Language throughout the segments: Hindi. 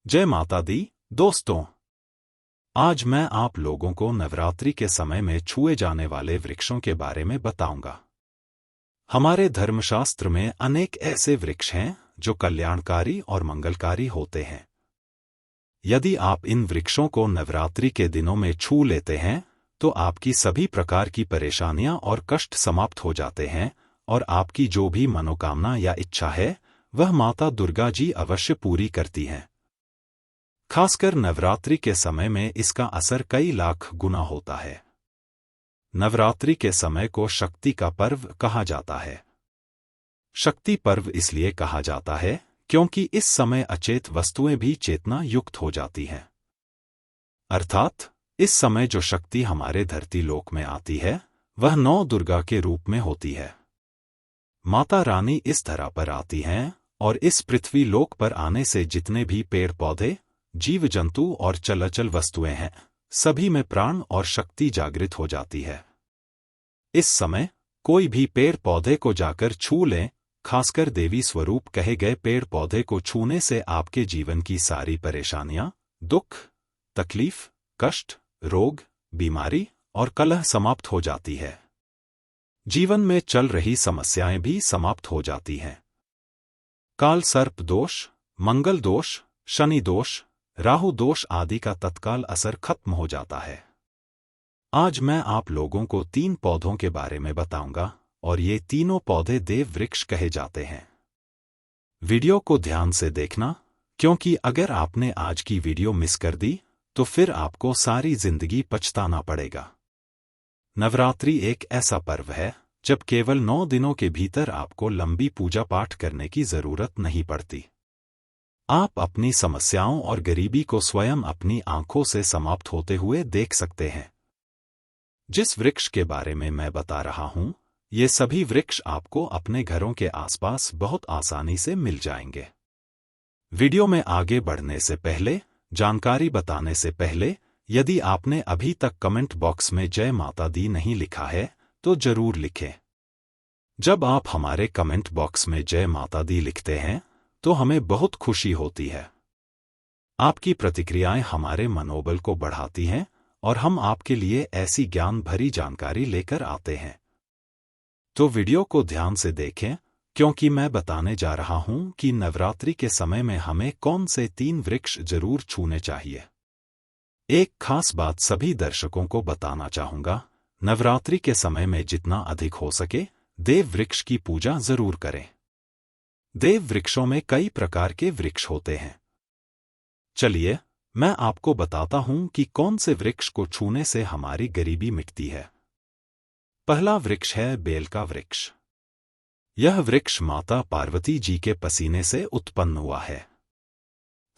जय माता दी दोस्तों, आज मैं आप लोगों को नवरात्रि के समय में छुए जाने वाले वृक्षों के बारे में बताऊंगा। हमारे धर्मशास्त्र में अनेक ऐसे वृक्ष हैं जो कल्याणकारी और मंगलकारी होते हैं। यदि आप इन वृक्षों को नवरात्रि के दिनों में छू लेते हैं तो आपकी सभी प्रकार की परेशानियां और कष्ट समाप्त हो जाते हैं और आपकी जो भी मनोकामना या इच्छा है वह माता दुर्गा जी अवश्य पूरी करती हैं। खासकर नवरात्रि के समय में इसका असर कई लाख गुना होता है। नवरात्रि के समय को शक्ति का पर्व कहा जाता है। शक्ति पर्व इसलिए कहा जाता है क्योंकि इस समय अचेत वस्तुएं भी चेतना युक्त हो जाती हैं। अर्थात इस समय जो शक्ति हमारे धरती लोक में आती है वह नौ दुर्गा के रूप में होती है। माता रानी इस धरा पर आती हैं और इस पृथ्वी लोक पर आने से जितने भी पेड़ पौधे, जीव जंतु और चलअचल वस्तुएं हैं, सभी में प्राण और शक्ति जागृत हो जाती है। इस समय कोई भी पेड़ पौधे को जाकर छू लें, खासकर देवी स्वरूप कहे गए पेड़ पौधे को छूने से आपके जीवन की सारी परेशानियां, दुख, तकलीफ, कष्ट, रोग, बीमारी और कलह समाप्त हो जाती है। जीवन में चल रही समस्याएं भी समाप्त हो जाती हैं। काल सर्प दोष, मंगल दोष, शनि दोष, राहु दोष आदि का तत्काल असर खत्म हो जाता है। आज मैं आप लोगों को 3 पौधों के बारे में बताऊंगा और ये तीनों पौधे देव वृक्ष कहे जाते हैं। वीडियो को ध्यान से देखना, क्योंकि अगर आपने आज की वीडियो मिस कर दी तो फिर आपको सारी जिंदगी पछताना पड़ेगा। नवरात्रि एक ऐसा पर्व है जब केवल 9 दिनों के भीतर आपको लंबी पूजा पाठ करने की जरूरत नहीं पड़ती। आप अपनी समस्याओं और गरीबी को स्वयं अपनी आंखों से समाप्त होते हुए देख सकते हैं। जिस वृक्ष के बारे में मैं बता रहा हूं, ये सभी वृक्ष आपको अपने घरों के आसपास बहुत आसानी से मिल जाएंगे। वीडियो में आगे बढ़ने से पहले, जानकारी बताने से पहले, यदि आपने अभी तक कमेंट बॉक्स में जय माता दी नहीं लिखा है तो जरूर लिखें। जब आप हमारे कमेंट बॉक्स में जय माता दी लिखते हैं तो हमें बहुत खुशी होती है। आपकी प्रतिक्रियाएं हमारे मनोबल को बढ़ाती हैं और हम आपके लिए ऐसी ज्ञान भरी जानकारी लेकर आते हैं। तो वीडियो को ध्यान से देखें, क्योंकि मैं बताने जा रहा हूं कि नवरात्रि के समय में हमें कौन से 3 वृक्ष जरूर छूने चाहिए। एक खास बात सभी दर्शकों को बताना चाहूंगा, नवरात्रि के समय में जितना अधिक हो सके देव वृक्ष की पूजा जरूर करें। देव वृक्षों में कई प्रकार के वृक्ष होते हैं। चलिए मैं आपको बताता हूं कि कौन से वृक्ष को छूने से हमारी गरीबी मिटती है। पहला वृक्ष है बेल का वृक्ष। यह वृक्ष माता पार्वती जी के पसीने से उत्पन्न हुआ है।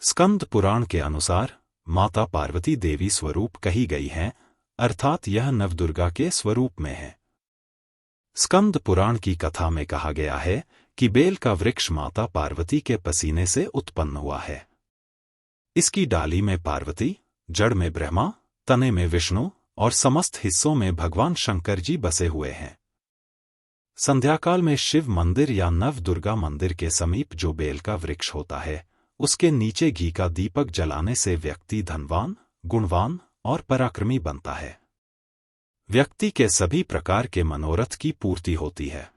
स्कंद पुराण के अनुसार माता पार्वती देवी स्वरूप कही गई हैं, अर्थात यह नवदुर्गा के स्वरूप में है। स्कंद पुराण की कथा में कहा गया है कि बेल का वृक्ष माता पार्वती के पसीने से उत्पन्न हुआ है। इसकी डाली में पार्वती, जड़ में ब्रह्मा, तने में विष्णु और समस्त हिस्सों में भगवान शंकर जी बसे हुए हैं। संध्याकाल में शिव मंदिर या नव दुर्गा मंदिर के समीप जो बेल का वृक्ष होता है, उसके नीचे घी का दीपक जलाने से व्यक्ति धनवान, गुणवान और पराक्रमी बनता है। व्यक्ति के सभी प्रकार के मनोरथ की पूर्ति होती है।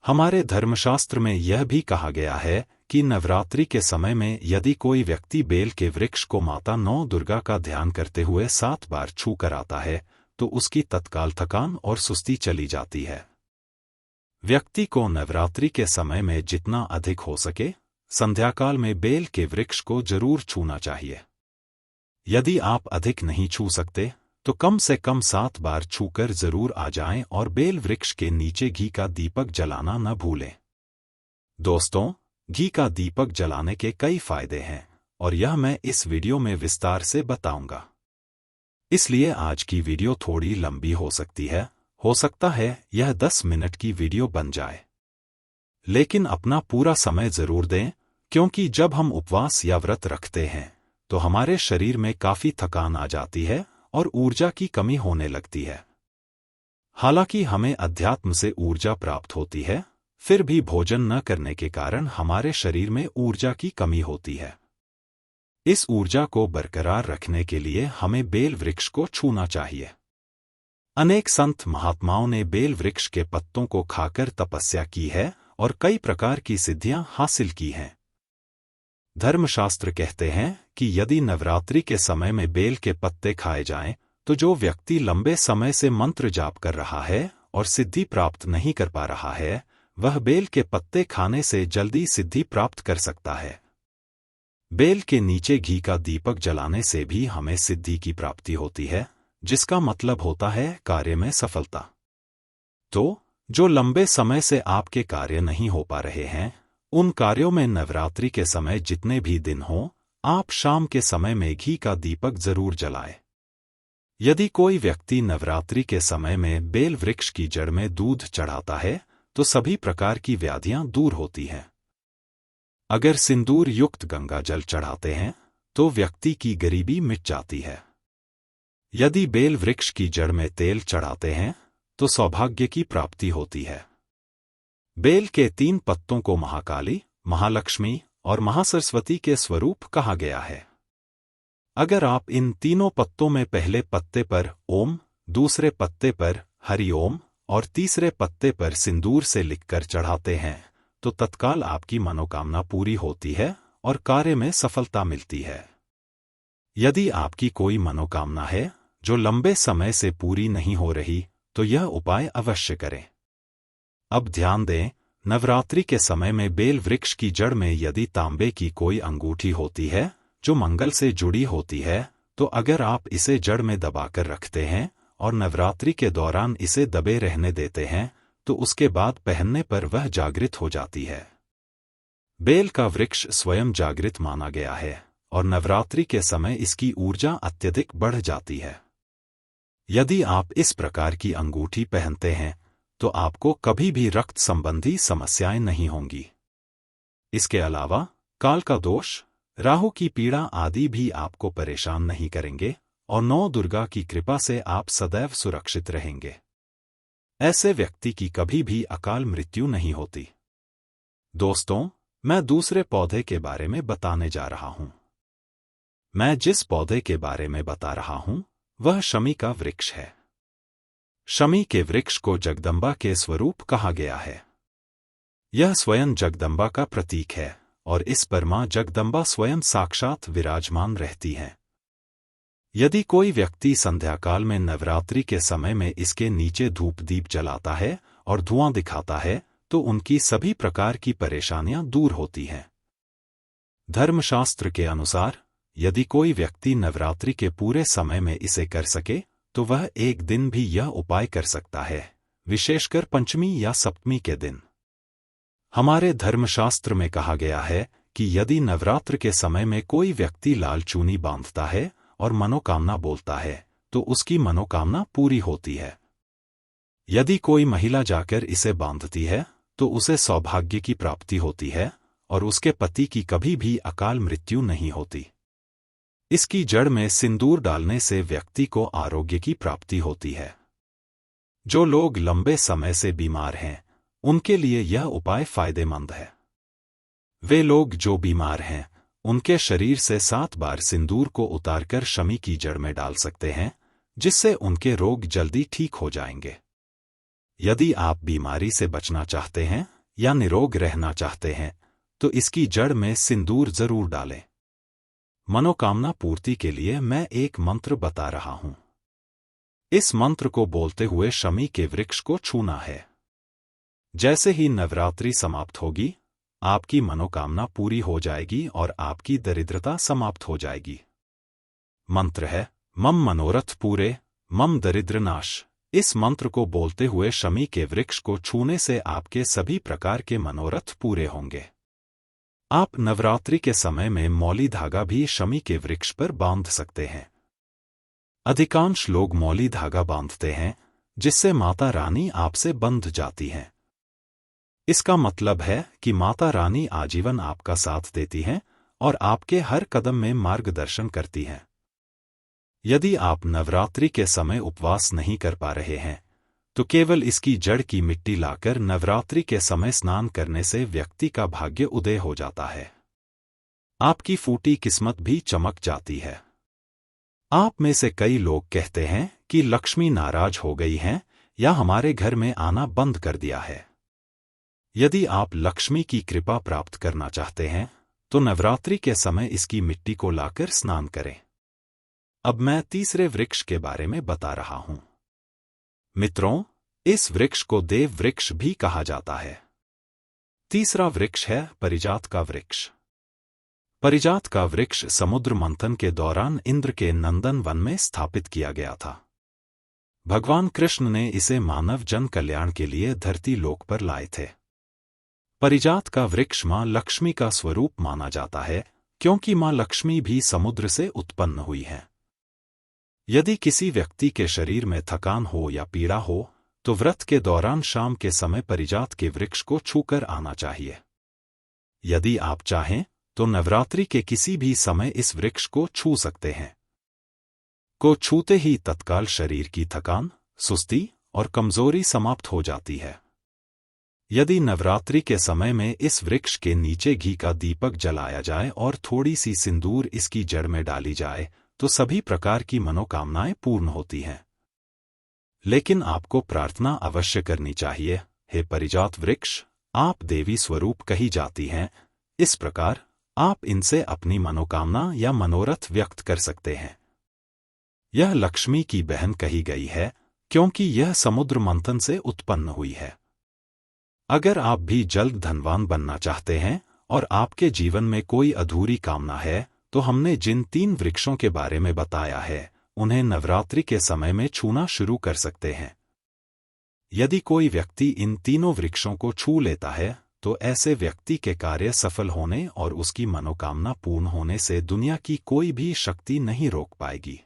हमारे धर्मशास्त्र में यह भी कहा गया है कि नवरात्रि के समय में यदि कोई व्यक्ति बेल के वृक्ष को माता नौ दुर्गा का ध्यान करते हुए 7 बार छू कर आता है तो उसकी तत्काल थकान और सुस्ती चली जाती है। व्यक्ति को नवरात्रि के समय में जितना अधिक हो सके संध्याकाल में बेल के वृक्ष को जरूर छूना चाहिए। यदि आप अधिक नहीं छू सकते तो कम से कम 7 बार छूकर जरूर आ जाएं और बेल वृक्ष के नीचे घी का दीपक जलाना न भूलें। दोस्तों, घी का दीपक जलाने के कई फायदे हैं और यह मैं इस वीडियो में विस्तार से बताऊंगा। इसलिए आज की वीडियो थोड़ी लंबी हो सकती है, हो सकता है यह 10 मिनट की वीडियो बन जाए। लेकिन अपना पूरा समय जरूर दें, क्योंकि जब हम उपवास या व्रत रखते हैं तो हमारे शरीर में काफी थकान आ जाती है और ऊर्जा की कमी होने लगती है। हालांकि हमें अध्यात्म से ऊर्जा प्राप्त होती है, फिर भी भोजन न करने के कारण हमारे शरीर में ऊर्जा की कमी होती है। इस ऊर्जा को बरकरार रखने के लिए हमें बेल वृक्ष को छूना चाहिए। अनेक संत महात्माओं ने बेल वृक्ष के पत्तों को खाकर तपस्या की है और कई प्रकार की सिद्धियां हासिल की हैं। धर्मशास्त्र कहते हैं कि यदि नवरात्रि के समय में बेल के पत्ते खाए जाएं, तो जो व्यक्ति लंबे समय से मंत्र जाप कर रहा है और सिद्धि प्राप्त नहीं कर पा रहा है, वह बेल के पत्ते खाने से जल्दी सिद्धि प्राप्त कर सकता है। बेल के नीचे घी का दीपक जलाने से भी हमें सिद्धि की प्राप्ति होती है, जिसका मतलब होता है कार्य में सफलता। तो जो लंबे समय से आपके कार्य नहीं हो पा रहे हैं, उन कार्यों में नवरात्रि के समय जितने भी दिन हों, आप शाम के समय में घी का दीपक जरूर जलाएं। यदि कोई व्यक्ति नवरात्रि के समय में बेल वृक्ष की जड़ में दूध चढ़ाता है, तो सभी प्रकार की व्याधियां दूर होती हैं। अगर सिंदूर युक्त गंगा जल चढ़ाते हैं, तो व्यक्ति की गरीबी मिट जाती है। यदि बेल वृक्ष की जड़ में तेल चढ़ाते हैं, तो सौभाग्य की प्राप्ति होती है। बेल के 3 पत्तों को महाकाली, महालक्ष्मी और महासरस्वती के स्वरूप कहा गया है। अगर आप इन तीनों पत्तों में पहले पत्ते पर ओम, दूसरे पत्ते पर हरि ओम और तीसरे पत्ते पर सिंदूर से लिखकर चढ़ाते हैं, तो तत्काल आपकी मनोकामना पूरी होती है और कार्य में सफलता मिलती है। यदि आपकी कोई मनोकामना है जो लंबे समय से पूरी नहीं हो रही, तो यह उपाय अवश्य करें। अब ध्यान दें, नवरात्रि के समय में बेल वृक्ष की जड़ में यदि तांबे की कोई अंगूठी होती है जो मंगल से जुड़ी होती है, तो अगर आप इसे जड़ में दबाकर रखते हैं और नवरात्रि के दौरान इसे दबे रहने देते हैं, तो उसके बाद पहनने पर वह जागृत हो जाती है। बेल का वृक्ष स्वयं जागृत माना गया है और नवरात्रि के समय इसकी ऊर्जा अत्यधिक बढ़ जाती है। यदि आप इस प्रकार की अंगूठी पहनते हैं, तो आपको कभी भी रक्त संबंधी समस्याएं नहीं होंगी। इसके अलावा काल का दोष, राहु की पीड़ा आदि भी आपको परेशान नहीं करेंगे और नौ दुर्गा की कृपा से आप सदैव सुरक्षित रहेंगे। ऐसे व्यक्ति की कभी भी अकाल मृत्यु नहीं होती। दोस्तों, मैं दूसरे पौधे के बारे में बताने जा रहा हूं। मैं जिस पौधे के बारे में बता रहा हूं, वह शमी का वृक्ष है। शमी के वृक्ष को जगदम्बा के स्वरूप कहा गया है। यह स्वयं जगदम्बा का प्रतीक है और इस पर मां जगदम्बा स्वयं साक्षात विराजमान रहती हैं। यदि कोई व्यक्ति संध्याकाल में नवरात्रि के समय में इसके नीचे धूप दीप जलाता है और धुआं दिखाता है, तो उनकी सभी प्रकार की परेशानियां दूर होती हैं। धर्मशास्त्र के अनुसार यदि कोई व्यक्ति नवरात्रि के पूरे समय में इसे कर सके, तो वह एक दिन भी यह उपाय कर सकता है, विशेषकर पंचमी या सप्तमी के दिन। हमारे धर्मशास्त्र में कहा गया है कि यदि नवरात्र के समय में कोई व्यक्ति लाल चूनी बांधता है और मनोकामना बोलता है, तो उसकी मनोकामना पूरी होती है। यदि कोई महिला जाकर इसे बांधती है, तो उसे सौभाग्य की प्राप्ति होती है और उसके पति की कभी भी अकाल मृत्यु नहीं होती। इसकी जड़ में सिंदूर डालने से व्यक्ति को आरोग्य की प्राप्ति होती है। जो लोग लंबे समय से बीमार हैं, उनके लिए यह उपाय फायदेमंद है। वे लोग जो बीमार हैं, उनके शरीर से 7 बार सिंदूर को उतारकर शमी की जड़ में डाल सकते हैं, जिससे उनके रोग जल्दी ठीक हो जाएंगे। यदि आप बीमारी से बचना चाहते हैं या निरोग रहना चाहते हैं, तो इसकी जड़ में सिंदूर जरूर डालें। मनोकामना पूर्ति के लिए मैं एक मंत्र बता रहा हूं। इस मंत्र को बोलते हुए शमी के वृक्ष को छूना है। जैसे ही नवरात्रि समाप्त होगी, आपकी मनोकामना पूरी हो जाएगी और आपकी दरिद्रता समाप्त हो जाएगी। मंत्र है मम मनोरथ पूरे, मम दरिद्र नाश। इस मंत्र को बोलते हुए शमी के वृक्ष को छूने से आपके सभी प्रकार के मनोरथ पूरे होंगे। आप नवरात्रि के समय में मौली धागा भी शमी के वृक्ष पर बांध सकते हैं। अधिकांश लोग मौली धागा बांधते हैं, जिससे माता रानी आपसे बंध जाती हैं। इसका मतलब है कि माता रानी आजीवन आपका साथ देती हैं और आपके हर कदम में मार्गदर्शन करती हैं। यदि आप नवरात्रि के समय उपवास नहीं कर पा रहे हैं, तो केवल इसकी जड़ की मिट्टी लाकर नवरात्रि के समय स्नान करने से व्यक्ति का भाग्य उदय हो जाता है। आपकी फूटी किस्मत भी चमक जाती है। आप में से कई लोग कहते हैं कि लक्ष्मी नाराज हो गई हैं या हमारे घर में आना बंद कर दिया है। यदि आप लक्ष्मी की कृपा प्राप्त करना चाहते हैं तो नवरात्रि के समय इसकी मिट्टी को लाकर स्नान करें। अब मैं तीसरे वृक्ष के बारे में बता रहा हूं। मित्रों, इस वृक्ष को देव वृक्ष भी कहा जाता है। तीसरा वृक्ष है परिजात का वृक्ष। परिजात का वृक्ष समुद्र मंथन के दौरान इंद्र के नंदन वन में स्थापित किया गया था। भगवान कृष्ण ने इसे मानव जन कल्याण के लिए धरती लोक पर लाए थे। परिजात का वृक्ष मां लक्ष्मी का स्वरूप माना जाता है, क्योंकि मां लक्ष्मी भी समुद्र से उत्पन्न हुई है। यदि किसी व्यक्ति के शरीर में थकान हो या पीड़ा हो तो व्रत के दौरान शाम के समय परिजात के वृक्ष को छूकर आना चाहिए। यदि आप चाहें तो नवरात्रि के किसी भी समय इस वृक्ष को छू सकते हैं। को छूते ही तत्काल शरीर की थकान, सुस्ती और कमजोरी समाप्त हो जाती है। यदि नवरात्रि के समय में इस वृक्ष के नीचे घी का दीपक जलाया जाए और थोड़ी सी सिंदूर इसकी जड़ में डाली जाए तो सभी प्रकार की मनोकामनाएं पूर्ण होती हैं। लेकिन आपको प्रार्थना अवश्य करनी चाहिए, हे परिजात वृक्ष, आप देवी स्वरूप कही जाती हैं। इस प्रकार आप इनसे अपनी मनोकामना या मनोरथ व्यक्त कर सकते हैं। यह लक्ष्मी की बहन कही गई है क्योंकि यह समुद्र मंथन से उत्पन्न हुई है। अगर आप भी जल्द धनवान बनना चाहते हैं और आपके जीवन में कोई अधूरी कामना है तो हमने जिन 3 वृक्षों के बारे में बताया है उन्हें नवरात्रि के समय में छूना शुरू कर सकते हैं। यदि कोई व्यक्ति इन तीनों वृक्षों को छू लेता है तो ऐसे व्यक्ति के कार्य सफल होने और उसकी मनोकामना पूर्ण होने से दुनिया की कोई भी शक्ति नहीं रोक पाएगी।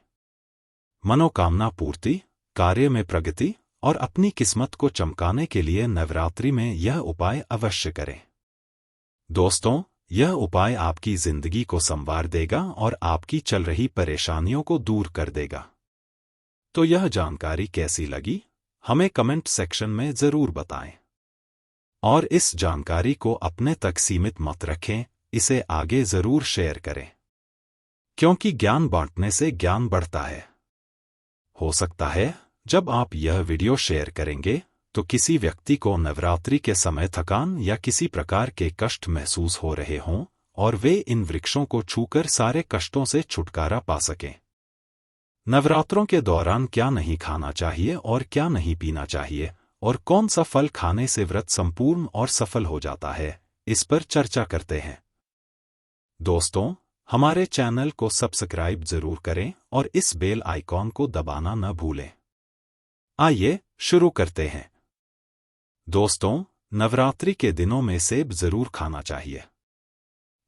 मनोकामना पूर्ति, कार्य में प्रगति और अपनी किस्मत को चमकाने के लिए नवरात्रि में यह उपाय अवश्य करें। दोस्तों, यह उपाय आपकी जिंदगी को संवार देगा और आपकी चल रही परेशानियों को दूर कर देगा। तो यह जानकारी कैसी लगी, हमें कमेंट सेक्शन में जरूर बताएं। और इस जानकारी को अपने तक सीमित मत रखें, इसे आगे जरूर शेयर करें, क्योंकि ज्ञान बांटने से ज्ञान बढ़ता है। हो सकता है जब आप यह वीडियो शेयर करेंगे तो किसी व्यक्ति को नवरात्रि के समय थकान या किसी प्रकार के कष्ट महसूस हो रहे हों और वे इन वृक्षों को छूकर सारे कष्टों से छुटकारा पा सकें। नवरात्रों के दौरान क्या नहीं खाना चाहिए और क्या नहीं पीना चाहिए और कौन सा फल खाने से व्रत संपूर्ण और सफल हो जाता है, इस पर चर्चा करते हैं। दोस्तों, हमारे चैनल को सब्सक्राइब जरूर करें और इस बेल आइकॉन को दबाना न भूलें। आइए शुरू करते हैं। दोस्तों, नवरात्रि के दिनों में सेब जरूर खाना चाहिए।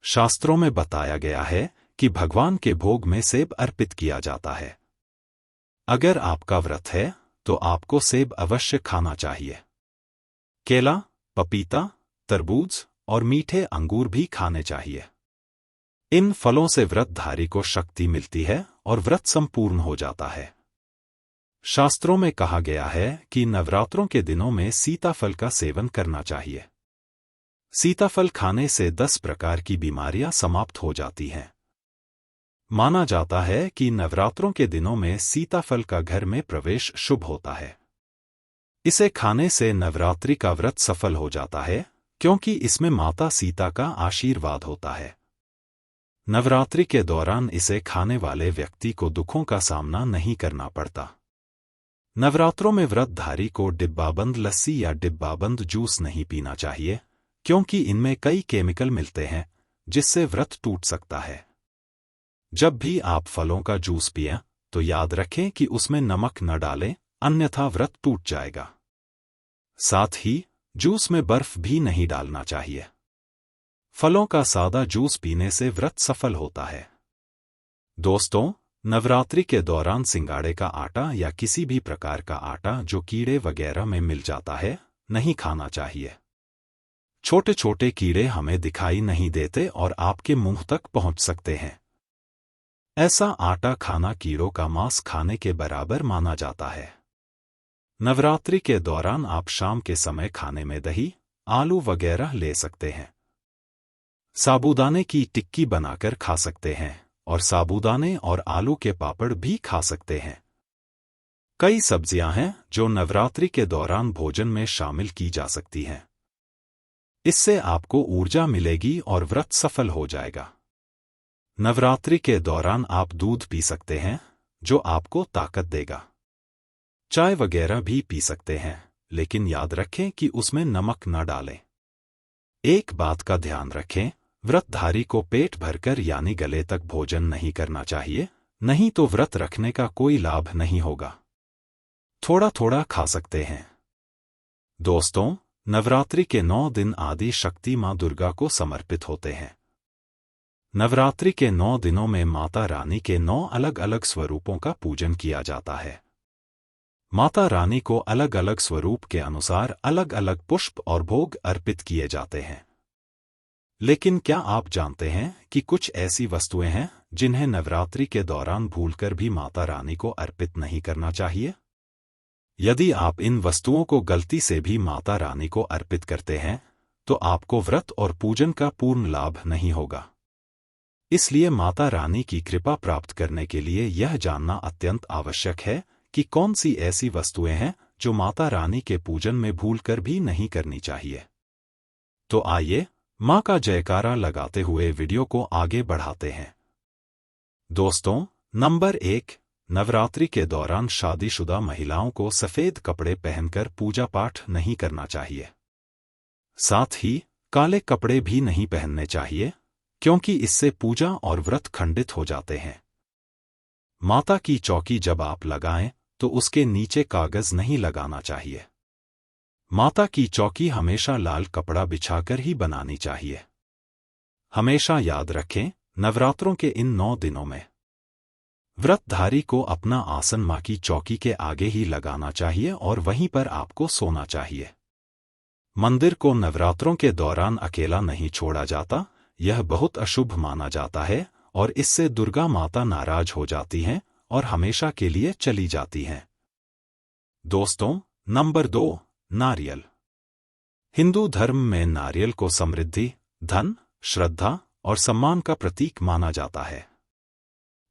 शास्त्रों में बताया गया है कि भगवान के भोग में सेब अर्पित किया जाता है। अगर आपका व्रत है तो आपको सेब अवश्य खाना चाहिए। केला, पपीता, तरबूज और मीठे अंगूर भी खाने चाहिए। इन फलों से व्रतधारी को शक्ति मिलती है और व्रत संपूर्ण हो जाता है। शास्त्रों में कहा गया है कि नवरात्रों के दिनों में सीताफल का सेवन करना चाहिए। सीताफल खाने से 10 प्रकार की बीमारियां समाप्त हो जाती हैं। माना जाता है कि नवरात्रों के दिनों में सीताफल का घर में प्रवेश शुभ होता है। इसे खाने से नवरात्रि का व्रत सफल हो जाता है, क्योंकि इसमें माता सीता का आशीर्वाद होता है। नवरात्रि के दौरान इसे खाने वाले व्यक्ति को दुखों का सामना नहीं करना पड़ता। नवरात्रों में व्रतधारी को डिब्बाबंद लस्सी या डिब्बाबंद जूस नहीं पीना चाहिए, क्योंकि इनमें कई केमिकल मिलते हैं जिससे व्रत टूट सकता है। जब भी आप फलों का जूस पिएं तो याद रखें कि उसमें नमक न डालें, अन्यथा व्रत टूट जाएगा। साथ ही जूस में बर्फ भी नहीं डालना चाहिए। फलों का सादा जूस पीने से व्रत सफल होता है। दोस्तों, नवरात्रि के दौरान सिंगाड़े का आटा या किसी भी प्रकार का आटा जो कीड़े वगैरह में मिल जाता है, नहीं खाना चाहिए। छोटे छोटे कीड़े हमें दिखाई नहीं देते और आपके मुंह तक पहुंच सकते हैं। ऐसा आटा खाना कीड़ों का मांस खाने के बराबर माना जाता है। नवरात्रि के दौरान आप शाम के समय खाने में दही, आलू वगैरह ले सकते हैं। साबूदाने की टिक्की बनाकर खा सकते हैं और साबूदाने और आलू के पापड़ भी खा सकते हैं। कई सब्जियां हैं जो नवरात्रि के दौरान भोजन में शामिल की जा सकती हैं। इससे आपको ऊर्जा मिलेगी और व्रत सफल हो जाएगा। नवरात्रि के दौरान आप दूध पी सकते हैं, जो आपको ताकत देगा। चाय वगैरह भी पी सकते हैं, लेकिन याद रखें कि उसमें नमक न डालें। एक बात का ध्यान रखें, व्रतधारी को पेट भरकर यानी गले तक भोजन नहीं करना चाहिए, नहीं तो व्रत रखने का कोई लाभ नहीं होगा। थोड़ा थोड़ा खा सकते हैं। दोस्तों, नवरात्रि के 9 दिन आदि शक्ति मां दुर्गा को समर्पित होते हैं। नवरात्रि के 9 दिनों में माता रानी के 9 अलग अलग स्वरूपों का पूजन किया जाता है। माता रानी को अलग अलग स्वरूप के अनुसार अलग अलग पुष्प और भोग अर्पित किए जाते हैं। लेकिन क्या आप जानते हैं कि कुछ ऐसी वस्तुएं हैं जिन्हें नवरात्रि के दौरान भूलकर भी माता रानी को अर्पित नहीं करना चाहिए? यदि आप इन वस्तुओं को गलती से भी माता रानी को अर्पित करते हैं, तो आपको व्रत और पूजन का पूर्ण लाभ नहीं होगा। इसलिए माता रानी की कृपा प्राप्त करने के लिए यह जानना अत्यंत आवश्यक है कि कौन सी ऐसी वस्तुएं हैं जो माता रानी के पूजन में भूलकर भी नहीं करनी चाहिए। तो आइए मां का जयकारा लगाते हुए वीडियो को आगे बढ़ाते हैं। दोस्तों, नंबर 1, नवरात्रि के दौरान शादीशुदा महिलाओं को सफेद कपड़े पहनकर पूजा पाठ नहीं करना चाहिए। साथ ही काले कपड़े भी नहीं पहनने चाहिए, क्योंकि इससे पूजा और व्रत खंडित हो जाते हैं। माता की चौकी जब आप लगाएं तो उसके नीचे कागज नहीं लगाना चाहिए। माता की चौकी हमेशा लाल कपड़ा बिछाकर ही बनानी चाहिए। हमेशा याद रखें, नवरात्रों के इन 9 दिनों में व्रतधारी को अपना आसन मां की चौकी के आगे ही लगाना चाहिए और वहीं पर आपको सोना चाहिए। मंदिर को नवरात्रों के दौरान अकेला नहीं छोड़ा जाता, यह बहुत अशुभ माना जाता है और इससे दुर्गा माता नाराज हो जाती हैं और हमेशा के लिए चली जाती हैं। दोस्तों, नंबर 2, नारियल। हिंदू धर्म में नारियल को समृद्धि, धन, श्रद्धा और सम्मान का प्रतीक माना जाता है।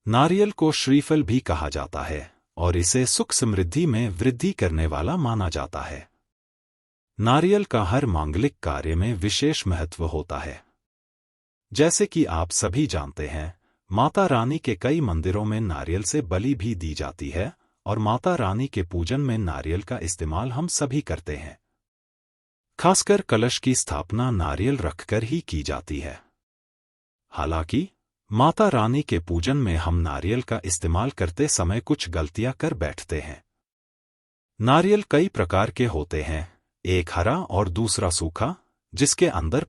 नारियल को श्रीफल भी कहा जाता है और इसे सुख समृद्धि में वृद्धि करने वाला माना जाता है। नारियल का हर मांगलिक कार्य में विशेष महत्व होता है। जैसे कि आप सभी जानते हैं, माता रानी के कई मंदिरों में नारियल से बलि भी दी जाती है और माता रानी के पूजन में नारियल का इस्तेमाल हम सभी करते हैं। खासकर कलश की स्थापना नारियल रखकर ही की जाती है। हालांकि माता रानी के पूजन में हम नारियल का इस्तेमाल करते समय कुछ गलतियां कर बैठते हैं। नारियल कई प्रकार के होते हैं, एक हरा और दूसरा सूखा, जिसके अंदर